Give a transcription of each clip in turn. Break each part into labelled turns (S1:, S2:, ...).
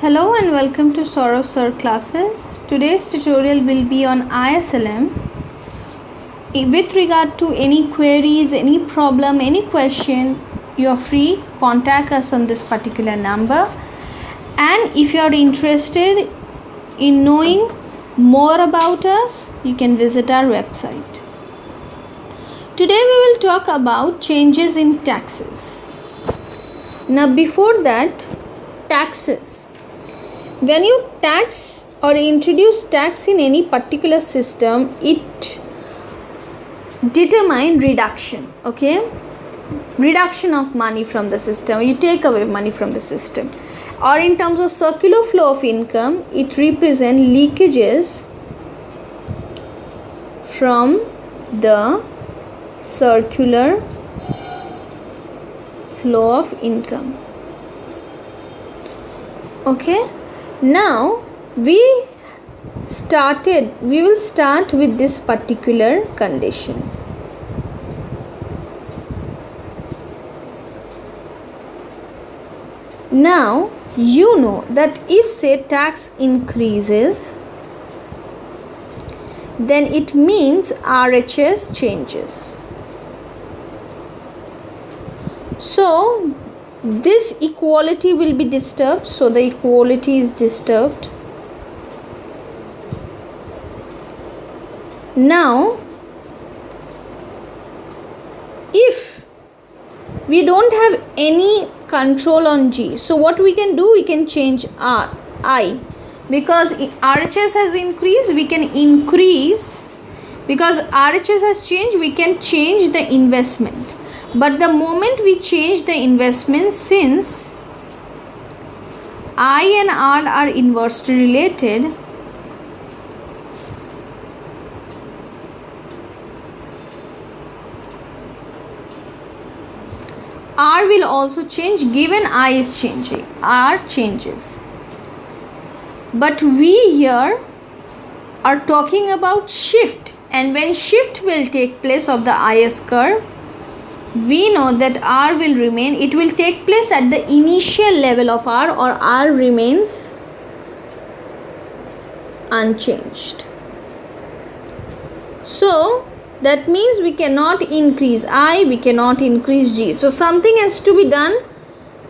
S1: Hello and welcome to Saurav Sir classes. Today's tutorial will be on ISLM. With regard to any queries, any problem, any question, you are free, contact us on this particular number. And if you are interested in knowing more about us, you can visit our website. Today we will talk about changes in taxes. Now before that, taxes. When you tax or introduce tax in any particular system, it determines reduction, okay? Reduction of money from the system. You take away money from the system. Or in terms of circular flow of income, it represents leakages from the circular flow of income. Okay? Now we will start with this particular condition. Now you know that if say tax increases, then it means RHS changes. So this equality will be disturbed, so the equality is disturbed. Now if we don't have any control on G, so what we can do, we can change I, because RHS has increased, we can increase, because RHS has changed, we can change the investment. But the moment we change the investment, since I and R are inversely related, R will also change given I is changing. R changes. But we here are talking about shift, and when shift will take place of the IS curve, we know that R will remain. It will take place at the initial level of R, or R remains unchanged. So that means we cannot increase I, we cannot increase G. So something has to be done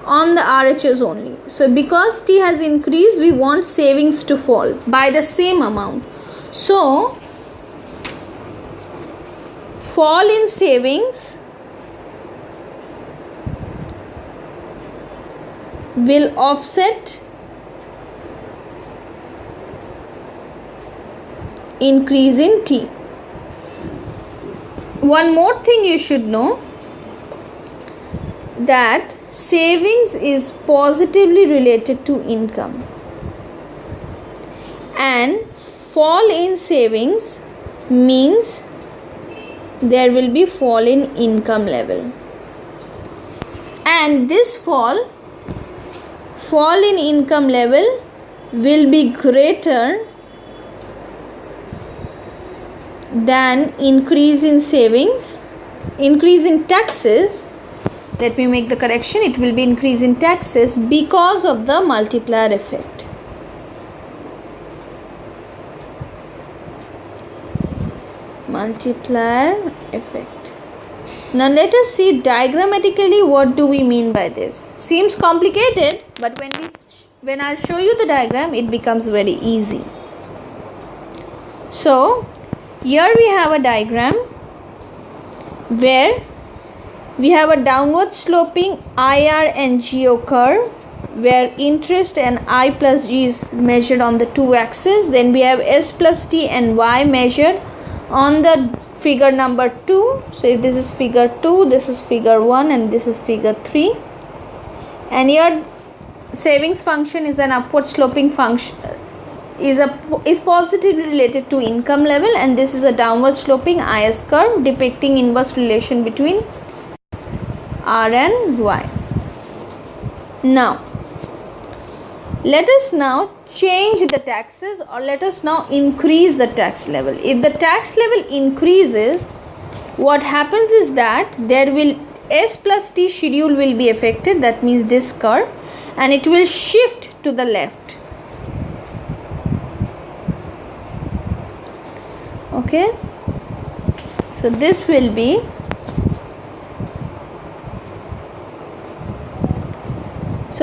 S1: on the RHS only. So because T has increased, we want savings to fall by the same amount. So fall in savings will offset increase in T. One more thing you should know, that savings is positively related to income, and fall in savings means there will be fall in income level, and this fall in income level will be greater than increase in savings. Increase in taxes, let me make the correction, it will be increase in taxes because of the multiplier effect. Multiplier effect. Now let us see diagrammatically what do we mean by this. Seems complicated, but when I show you the diagram, it becomes very easy. So here we have a diagram where we have a downward sloping IR and GO curve, where interest and I plus G is measured on the two axes. Then we have S plus T and Y measured on the figure number 2. So if this is figure 2, this is figure 1, and this is figure 3. And here savings function is an upward sloping function, is positively related to income level, and this is a downward sloping IS curve depicting inverse relation between R and Y. Now let us now change the taxes, or let us now increase the tax level. If the tax level increases, what happens is that there will S plus T schedule will be affected, that means this curve, and it will shift to the left. Okay, so this will be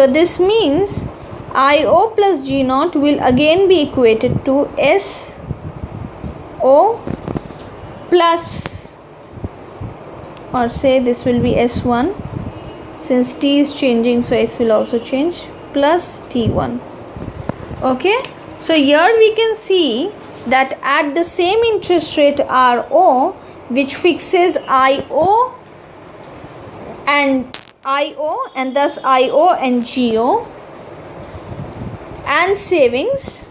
S1: this means IO plus G naught will again be equated to SO plus, or say this will be S1, since T is changing, so S will also change, plus T1. Okay, so here we can see that at the same interest rate RO, which fixes IO and thus IO and GO and savings,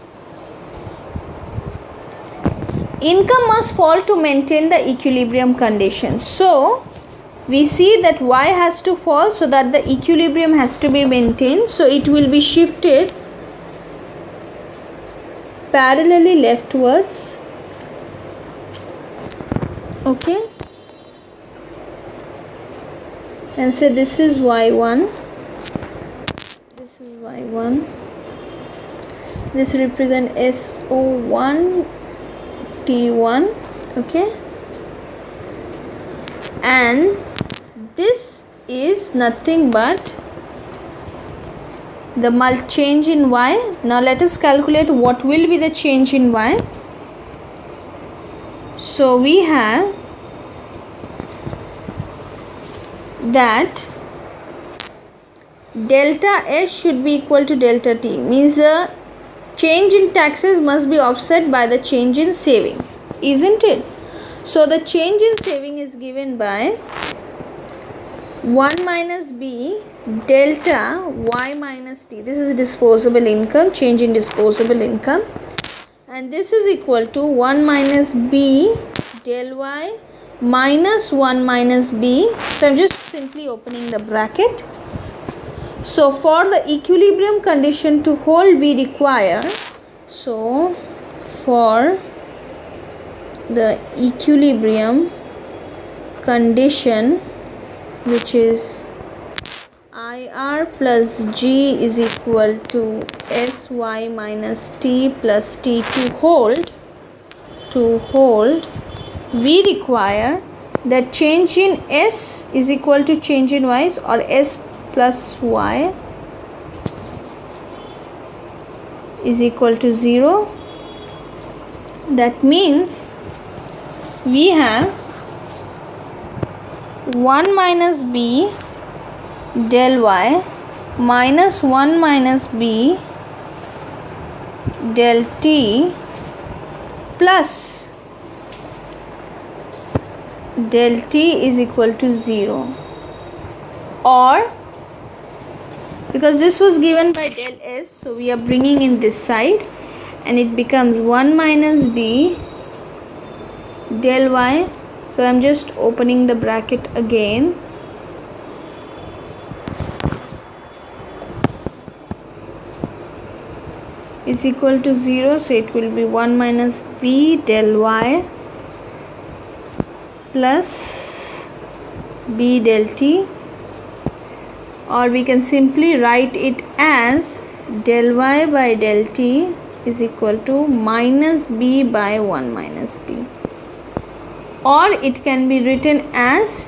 S1: income must fall to maintain the equilibrium condition. So we see that Y has to fall so that the equilibrium has to be maintained. So it will be shifted parallelly leftwards. Okay, and say this is Y1, this is Y1, this represent SO1 T1. Okay, and this is nothing but the change in Y. Now let us calculate what will be the change in Y. So we have that delta S should be equal to delta T, means the change in taxes must be offset by the change in savings, isn't it? So the change in saving is given by 1 minus B delta Y minus T. This is disposable income, change in disposable income, and this is equal to 1 minus B del Y minus 1 minus B. So I am just simply opening the bracket. So for the equilibrium condition to hold, we require, so for the equilibrium condition, which is IR plus G is equal to SY minus T plus T, to hold, we require that change in S is equal to change in Y, or S plus Y is equal to 0. That means we have 1 minus B del Y minus 1 minus B del T plus del T is equal to 0, or because this was given by del S, so we are bringing in this side and it becomes 1 minus B del Y. So I am just opening the bracket again. Is equal to 0, so it will be 1 minus B del Y plus B del T, or we can simply write it as del Y by del T is equal to minus B by 1 minus B, or it can be written as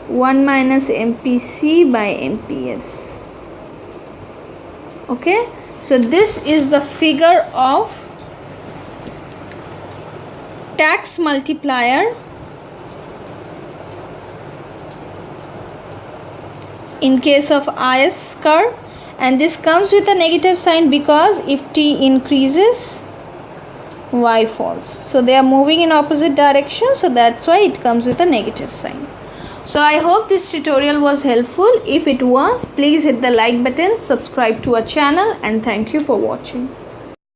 S1: 1 minus MPC by MPS. Okay, so this is the figure of tax multiplier in case of IS curve, and this comes with a negative sign because if T increases, Y falls. So they are moving in opposite direction, so that's why it comes with a negative sign. So I hope this tutorial was helpful. If it was, please hit the like button, subscribe to our channel, and thank you for watching.